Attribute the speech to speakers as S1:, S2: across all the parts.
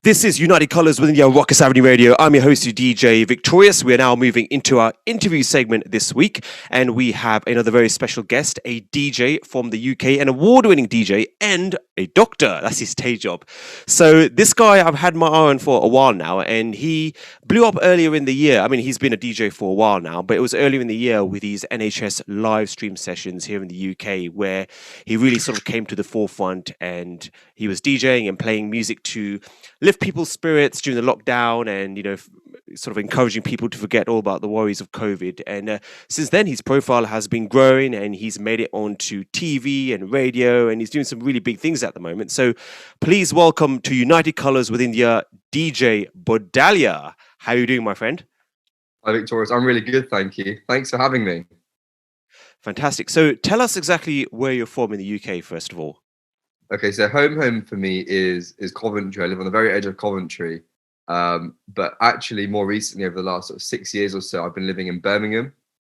S1: This is United Colours within the Rukus Avenue Radio. I'm your host, DJ Vik Toreus. We are now moving into our interview segment this week, and we have another very special guest, a DJ from the UK, an award-winning DJ, and a doctor. That's his day job. So this guy, I've had my eye on for a while now, and he blew up earlier in the year. I mean, he's been a DJ for a while now, but it was earlier in the year with these NHS live stream sessions here in the UK, where he really sort of came to the forefront, and he was DJing and playing music to lift people's spirits during the lockdown, and sort of encouraging people to forget all about the worries of COVID. And since then, his profile has been growing, and he's made it onto TV and radio, and he's doing some really big things at the moment. So please welcome to United Colours with India, DJ Bodalia. How are you doing, my friend?
S2: Hi, Vik Toreus. I'm really good, thank you. Thanks for having me.
S1: Fantastic. So tell us exactly where you're from in the UK, first of all.
S2: Okay, so home for me is Coventry. I live on the very edge of Coventry. But actually, more recently, over the last sort of 6 years or so, I've been living in Birmingham.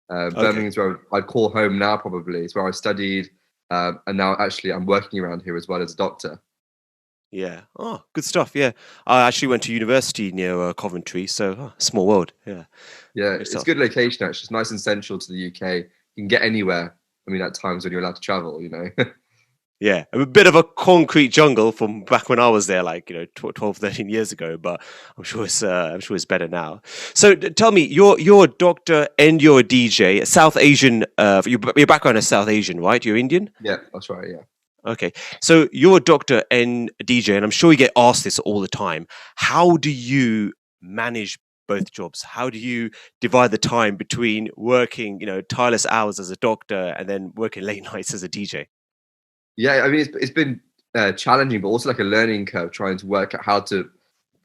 S2: Birmingham's where I'd call home now, probably. It's where I studied. And now, actually, I'm working around here as well as a doctor.
S1: Yeah. Oh, good stuff. Yeah. I actually went to university near Coventry. So, small world. Yeah.
S2: Yeah, it's a good location, actually. It's nice and central to the UK. You can get anywhere. I mean, at times when you're allowed to travel,
S1: Yeah, a bit of a concrete jungle from back when I was there, 12, 13 years ago. But I'm sure it's better now. So tell me, you're a doctor and you're a DJ, South Asian. Your background is South Asian, right? You're Indian.
S2: Yeah, that's right. Yeah.
S1: Okay, so you're a doctor and a DJ, and I'm sure you get asked this all the time. How do you manage both jobs? How do you divide the time between working, tireless hours as a doctor and then working late nights as a DJ?
S2: Yeah, I mean, it's been challenging, but also like a learning curve, trying to work out how to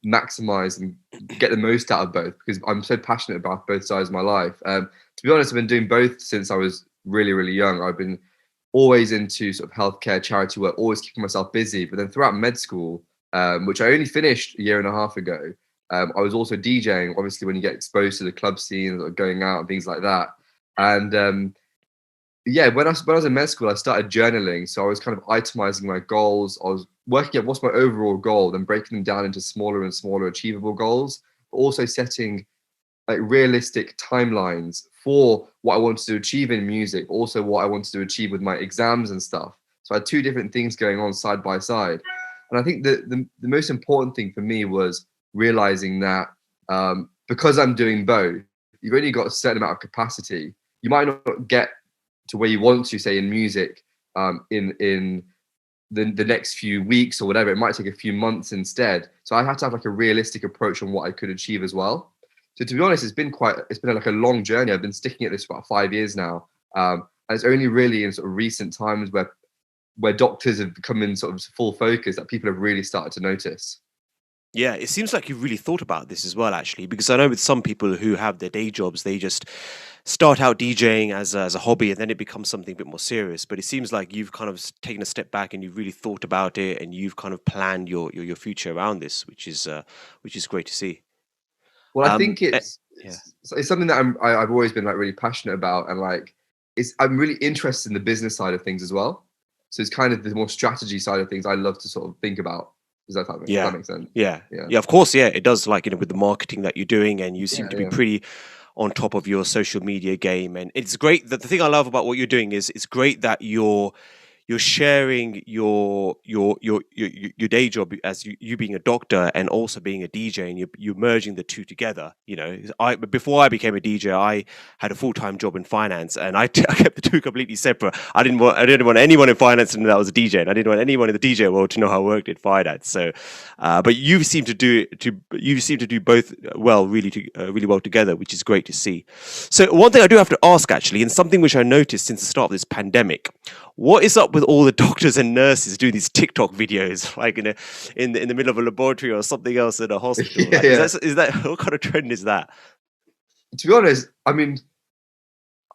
S2: maximize and get the most out of both, because I'm so passionate about both sides of my life. To be honest, I've been doing both since I was really, really young. I've been always into sort of healthcare, charity work, always keeping myself busy. But then throughout med school, which I only finished a year and a half ago, I was also DJing, obviously, when you get exposed to the club scene, or going out and things like that. And yeah, when I was in med school, I started journaling. So I was kind of itemizing my goals. I was working out what's my overall goal, then breaking them down into smaller and smaller achievable goals, but also setting like realistic timelines for what I wanted to achieve in music, but also what I wanted to achieve with my exams and stuff. So I had two different things going on side by side. And I think the most important thing for me was realizing that because I'm doing both, you've only got a certain amount of capacity. You might not get to where you want to, say in music, in the next few weeks or whatever. It might take a few months instead. So I had to have like a realistic approach on what I could achieve as well. So to be honest, it's been like a long journey. I've been sticking at this for about 5 years now. And it's only really in sort of recent times where doctors have become in sort of full focus that people have really started to notice.
S1: Yeah, it seems like you've really thought about this as well, actually, because I know with some people who have their day jobs, they just start out DJing as a hobby, and then it becomes something a bit more serious. But it seems like you've kind of taken a step back and you've really thought about it, and you've kind of planned your future around this, which is great to see.
S2: Well, I think it's something that I've always been like really passionate about, and like I'm really interested in the business side of things as well. So it's kind of the more strategy side of things I love to sort of think about. Does that make sense?
S1: Yeah, of course. Yeah, it does. Like, with the marketing that you're doing, and you seem to be pretty on top of your social media game. And it's great that the thing I love about what you're doing is it's great that you're sharing your day job as you being a doctor and also being a DJ, and you're merging the two together. Before I became a DJ, I had a full-time job in finance, and I kept the two completely separate. I didn't want anyone in finance to know that I was a DJ, and I didn't want anyone in the DJ world to know how I worked in finance. So, but you seem to do both well, really well together, which is great to see. So one thing I do have to ask, actually, and something which I noticed since the start of this pandemic. What is up with all the doctors and nurses doing these TikTok videos, like in the middle of a laboratory or something else in a hospital? Is that what kind of trend is that?
S2: To be honest, I mean,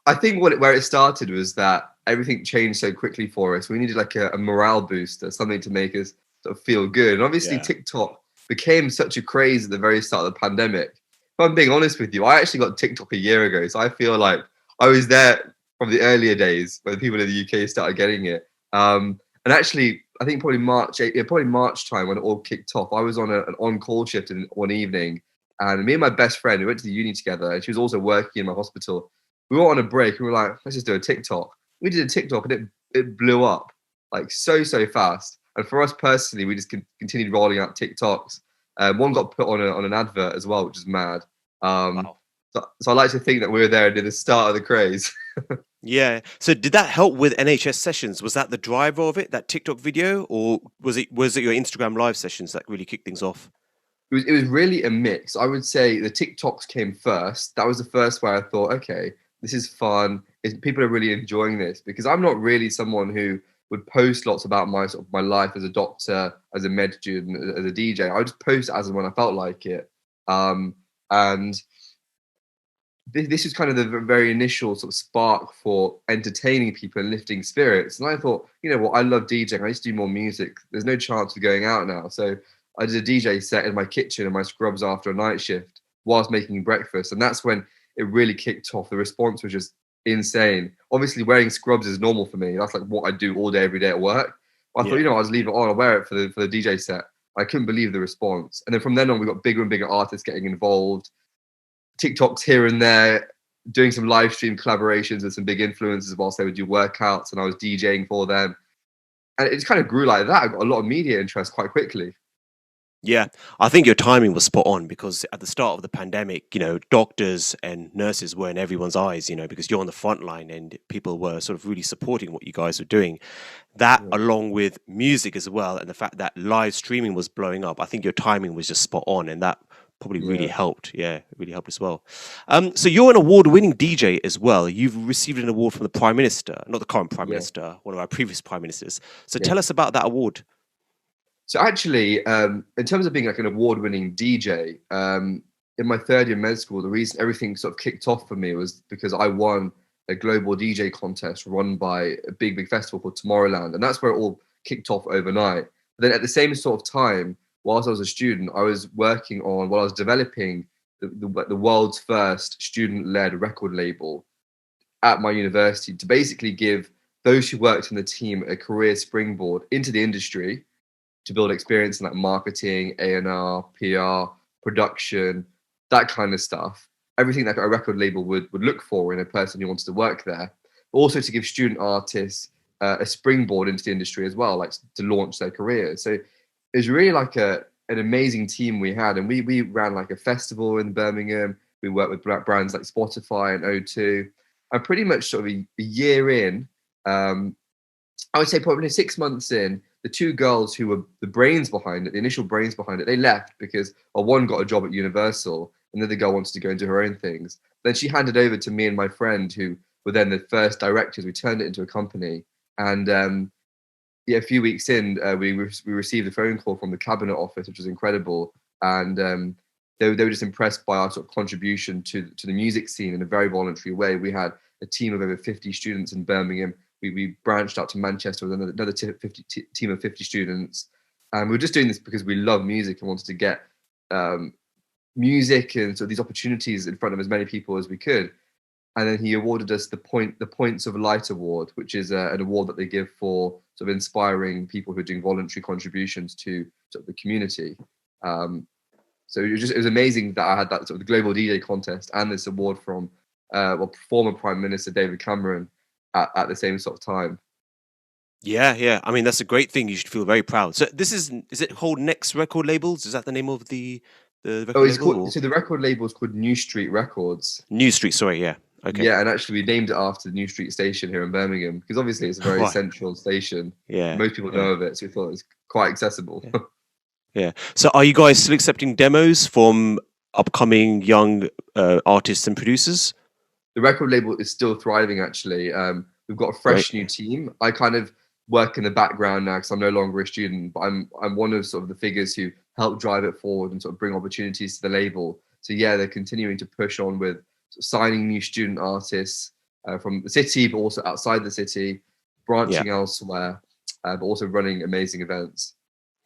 S2: I think where it started was that everything changed so quickly for us. We needed like a morale booster, something to make us sort of feel good. And obviously, TikTok became such a craze at the very start of the pandemic. If I'm being honest with you, I actually got TikTok a year ago, so I feel like I was there from the earlier days when people in the UK started getting it. And actually, I think probably March time when it all kicked off. I was on an on-call shift one evening, and me and my best friend, we went to the uni together, and she was also working in my hospital. We were on a break, and we were like, let's just do a TikTok. We did a TikTok, and it blew up like so fast. And for us personally, we just continued rolling out TikToks. One got put on an advert as well, which is mad.
S1: Wow.
S2: So I like to think that we were there near the start of the craze.
S1: Yeah. So did that help with NHS sessions? Was that the driver of it, that TikTok video, or was it your Instagram live sessions that really kicked things off?
S2: It was really a mix. I would say the TikToks came first. That was the first where I thought, okay, this is fun. People are really enjoying this, because I'm not really someone who would post lots about my life as a doctor, as a med student, as a DJ. I would just post as and when I felt like it. And this is kind of the very initial sort of spark for entertaining people and lifting spirits. And I thought, you know what, I love DJing. I used to do more music. There's no chance of going out now. So I did a DJ set in my kitchen in my scrubs after a night shift whilst making breakfast. And that's when it really kicked off. The response was just insane. Obviously, wearing scrubs is normal for me. That's like what I do all day, every day at work. But I thought, I'll just leave it on. I'll wear it for the DJ set. I couldn't believe the response. And then from then on, we got bigger and bigger artists getting involved. TikToks here and there, doing some live stream collaborations with some big influencers whilst they would do workouts, and I was DJing for them. And it just kind of grew like that. I got a lot of media interest quite quickly.
S1: Yeah, I think your timing was spot on, because at the start of the pandemic, doctors and nurses were in everyone's eyes, because you're on the front line and people were sort of really supporting what you guys were doing. That, along with music as well, and the fact that live streaming was blowing up, I think your timing was just spot on, and that probably really helped. Yeah, it really helped as well. So you're an award-winning DJ as well. You've received an award from the Prime Minister, not the current Prime Minister, one of our previous Prime Ministers. So tell us about that award.
S2: So actually, in terms of being like an award-winning DJ, in my third year med school, the reason everything sort of kicked off for me was because I won a global DJ contest run by a big festival called Tomorrowland, and that's where it all kicked off overnight. But then at the same sort of time, whilst I was a student, I was working on, while I was developing the world's first student-led record label at my university, to basically give those who worked in the team a career springboard into the industry, to build experience in like marketing, A&R, PR, production, that kind of stuff. Everything that a record label would look for in a person who wants to work there. But also to give student artists a springboard into the industry as well, like to launch their careers. So it was really like an amazing team we had. And we ran like a festival in Birmingham. We worked with brands like Spotify and O2. And pretty much sort of a year in, I would say probably 6 months in, the two girls who were the brains behind it, the initial brains behind it, they left because one got a job at Universal and the other girl wanted to go and do her own things. Then she handed over to me and my friend, who were then the first directors. We turned it into a company. And a few weeks in, we received a phone call from the cabinet office, which was incredible. And they were just impressed by our sort of contribution to the music scene in a very voluntary way. We had a team of over 50 students in Birmingham. We branched out to Manchester with another team of 50 students. And we were just doing this because we love music and wanted to get music and sort of these opportunities in front of as many people as we could. And then he awarded us the Points of Light Award, which is an award that they give for sort of inspiring people who are doing voluntary contributions to sort of the community. So it was amazing that I had that sort of the global DJ contest and this award from former Prime Minister David Cameron at the same sort of time.
S1: Yeah. I mean, that's a great thing. You should feel very proud. So is it called Next Record Labels? Is that the name of the record label?
S2: So the record label is called New Street Records.
S1: New Street, sorry, yeah. Okay.
S2: Yeah, and actually we named it after the New Street station here in Birmingham, because obviously it's a very central station.
S1: Yeah.
S2: Most people know of it, so we thought it was quite accessible.
S1: Yeah. So are you guys still accepting demos from upcoming young artists and producers?
S2: The record label is still thriving, actually. We've got a fresh new team. I kind of work in the background now because I'm no longer a student, but I'm one of sort of the figures who help drive it forward and sort of bring opportunities to the label. So yeah, they're continuing to push on with sort of signing new student artists from the city, but also outside the city, branching elsewhere, but also running amazing events.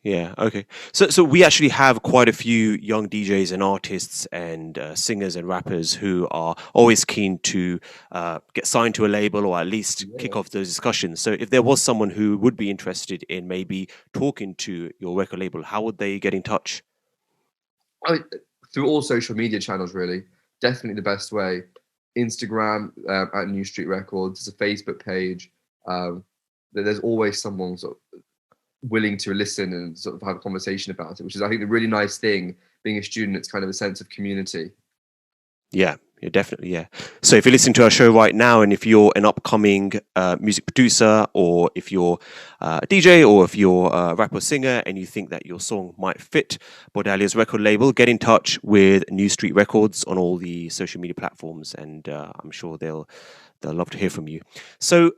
S1: Yeah. Okay. So we actually have quite a few young DJs and artists and singers and rappers who are always keen to get signed to a label or at least kick
S2: Yeah.
S1: off those discussions. So if there was someone who would be interested in maybe talking to your record label, how would they get in touch?
S2: I mean, through all social media channels, really, definitely the best way. Instagram at New Street Records, there's a Facebook page. Um, there's always someone sort of willing to listen and sort of have a conversation about it, which is, I think, the really nice thing. Being a student, it's kind of a sense of community.
S1: Yeah, definitely. Yeah. So if you're listening to our show right now, and if you're an upcoming music producer, or if you're a DJ, or if you're a rapper or singer, and you think that your song might fit Bodalia's record label, get in touch with New Street Records on all the social media platforms, and I'm sure they'll love to hear from you. So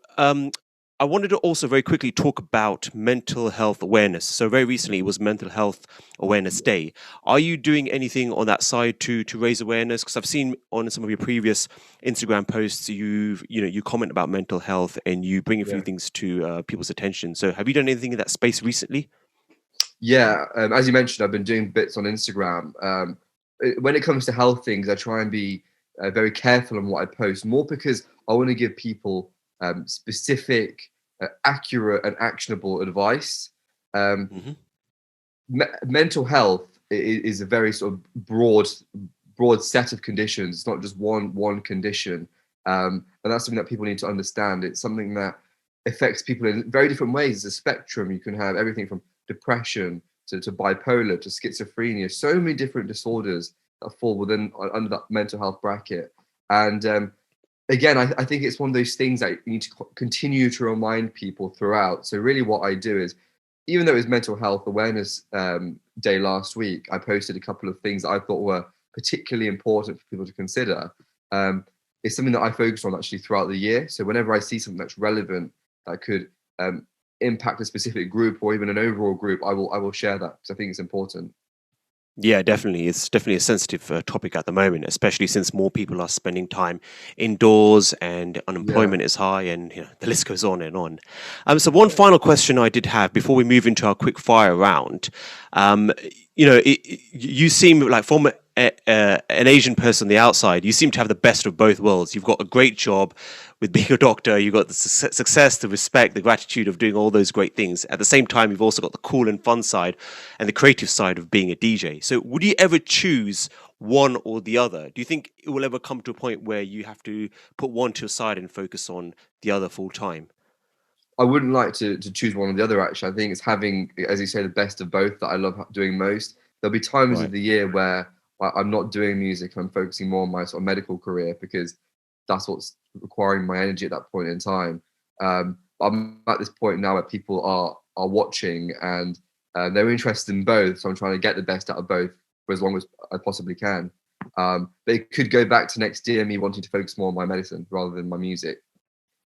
S1: I wanted to also very quickly talk about mental health awareness. So very recently it was Mental Health Awareness Day. Are you doing anything on that side to raise awareness? Because I've seen on some of your previous Instagram posts, you comment about mental health and you bring a few things to people's attention. So have you done anything in that space recently?
S2: Yeah, as you mentioned, I've been doing bits on Instagram. When it comes to health things, I try and be very careful on what I post, more because I want to give people specific, accurate, and actionable advice.
S1: Hmm.
S2: Mental health is a very sort of broad set of conditions. It's not just one condition, and that's something that people need to understand. It's something that affects people in very different ways. It's a spectrum. You can have everything from depression to bipolar to schizophrenia. So many different disorders that fall within under that mental health bracket. And again, I think it's one of those things that you need to continue to remind people throughout. So really, what I do is, even though it was Mental Health Awareness Day last week, I posted a couple of things that I thought were particularly important for people to consider. It's something that I focus on actually throughout the year. So whenever I see something that's relevant that could impact a specific group or even an overall group, I will share that because I think it's important.
S1: Yeah, definitely. It's definitely a sensitive topic at the moment, especially since more people are spending time indoors and
S2: Yeah.
S1: unemployment is high, and the list goes on and on. So, one final question I did have before we move into our quick fire round. Um, you seem like from an Asian person on the outside, you seem to have the best of both worlds. You've got a great job with being a doctor. You've got the success, the respect, the gratitude of doing all those great things. At the same time, you've also got the cool and fun side and the creative side of being a DJ. So would you ever choose one or the other? Do you think it will ever come to a point where you have to put one to a side and focus on the other full time?
S2: I wouldn't like to choose one or the other, actually. I think it's having, as you say, the best of both that I love doing most. There'll be times of
S1: Right.
S2: the year where I'm not doing music and I'm focusing more on my sort of medical career because that's what's requiring my energy at that point in time. I'm at this point now where people are watching and they're interested in both. So I'm trying to get the best out of both for as long as I possibly can. But it could go back to next year, me wanting to focus more on my medicine rather than my music.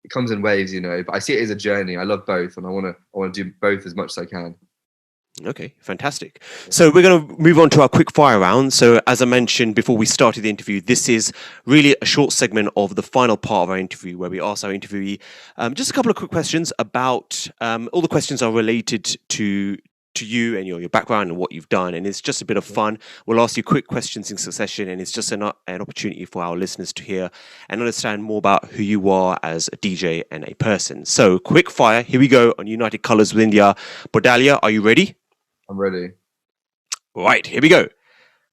S2: It comes in waves, but I see it as a journey. I love both, and I want to do both as much as I can.
S1: Okay, fantastic. So we're going to move on to our quick fire round. So as I mentioned before we started the interview, this is really a short segment of the final part of our interview where we ask our interviewee just a couple of quick questions about all the questions are related to you and your background and what you've done, and it's just a bit of fun. We'll ask you quick questions in succession, and it's just an opportunity for our listeners to hear and understand more about who you are as a DJ and a person. So quick fire, here we go on United Colors with India. Bodalia, are you ready?
S2: I'm ready.
S1: Right, here we go.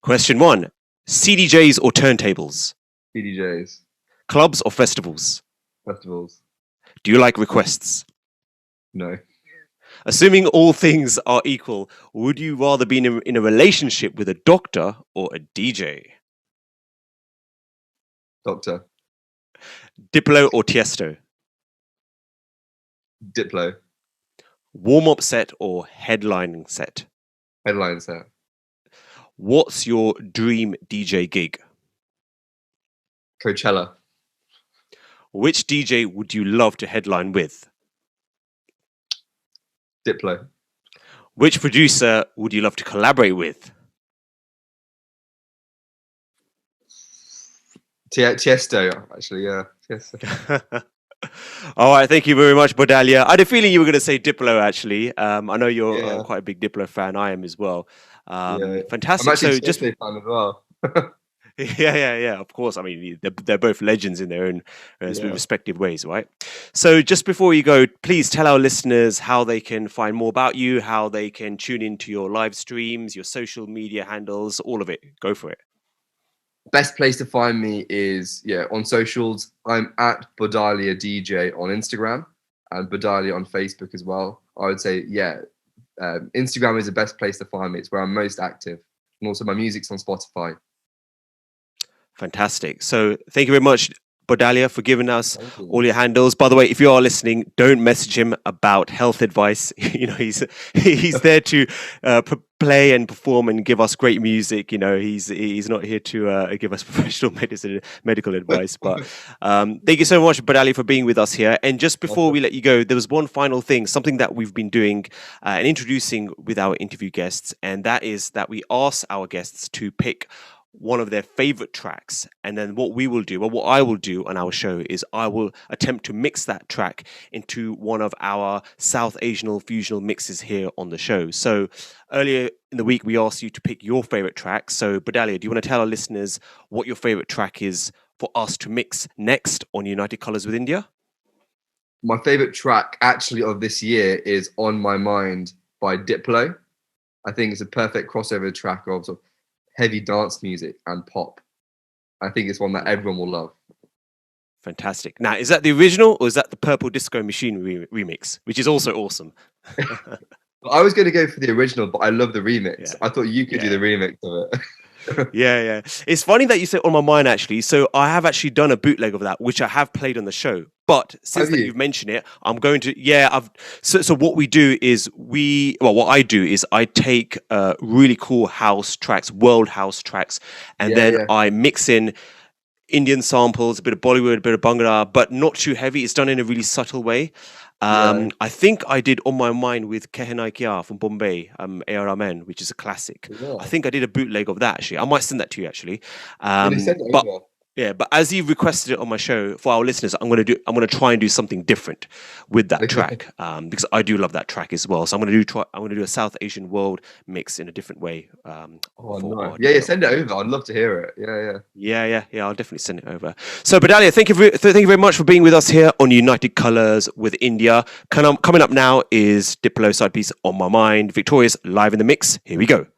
S1: Question 1. CDJs or turntables?
S2: PDJs,
S1: Clubs or festivals?
S2: festivals,
S1: Do you like requests?
S2: no.
S1: Assuming all things are equal, would you rather be in a relationship with a doctor or a DJ?
S2: Doctor,
S1: Diplo or Tiesto?
S2: Diplo,
S1: Warm-up set or headlining set?
S2: headline set,
S1: What's your dream DJ gig?
S2: Coachella,
S1: Which DJ would you love to headline with?
S2: Diplo,
S1: Which producer would you love to collaborate with?
S2: Tiesto, actually, yeah, Tiesto.
S1: All right, thank you very much, Bodalia. I had a feeling you were going to say Diplo, actually. I know you're
S2: Yeah,
S1: quite a big Diplo fan. I am as well.
S2: yeah. I'm
S1: Fantastic.
S2: actually a
S1: So just,
S2: Sensei fan as well.
S1: yeah, of course. I mean, they're both legends in their own
S2: Yeah.
S1: respective ways, right? So just before you go, please tell our listeners how they can find more about you, how they can tune into your live streams, your social media handles, all of it. Go for it.
S2: Best place to find me is on socials. I'm at Bodalia DJ on Instagram and Bodalia on Facebook as well. I would say Instagram is the best place to find me. It's where I'm most active, and also my music's on Spotify.
S1: Fantastic. So thank you very much, Bodalia, for giving us
S2: You.
S1: all your handles. By the way, if you are listening, don't message him about health advice. He's there to play and perform and give us great music. He's not here to give us professional medical advice. But thank you so much, Bodalia, for being with us here. And just before we let you go, there was one final thing, something that we've been doing and introducing with our interview guests, and that is that we ask our guests to pick one of their favorite tracks, and then what I will do on our show is I will attempt to mix that track into one of our South Asian fusional mixes here on the show. So earlier in the week we asked you to pick your favorite track. So Bodalia, do you want to tell our listeners what your favorite track is for us to mix next on United Colours with India?
S2: My favorite track actually of this year is On My Mind by Diplo. I think it's a perfect crossover track of sort of heavy dance music and pop. I think it's one that everyone will love.
S1: Fantastic. Now, is that the original or is that the Purple Disco Machine remix, which is also awesome?
S2: I was going to go for the original, but I love the remix. Yeah. I thought you could do the remix of it.
S1: Yeah. It's funny that you say On My Mind, actually. So I have actually done a bootleg of that, which I have played on the show. But since that you've mentioned it, I'm going to, So what we do is what I do is I take really cool house tracks, world house tracks, and then I mix in Indian samples, a bit of Bollywood, a bit of Bhangra, but not too heavy. It's done in a really subtle way. I think I did On My Mind with Kehnai Kya from Bombay, A.R. Rahman, which is a classic. Yeah. I think I did a bootleg of that, actually. I might send that to you, actually. But as you've requested it on my show for our listeners, I'm going to try and do something different with that track because I do love that track as well. So I'm going to do a South Asian world mix in a different way.
S2: Nice. Send it over. I'd love to hear it.
S1: Yeah. I'll definitely send it over. So Bodalia, thank you very much for being with us here on United Colours with India. Coming up now is Diplo side piece On My Mind. Vik Toreus live in the mix. Here we go.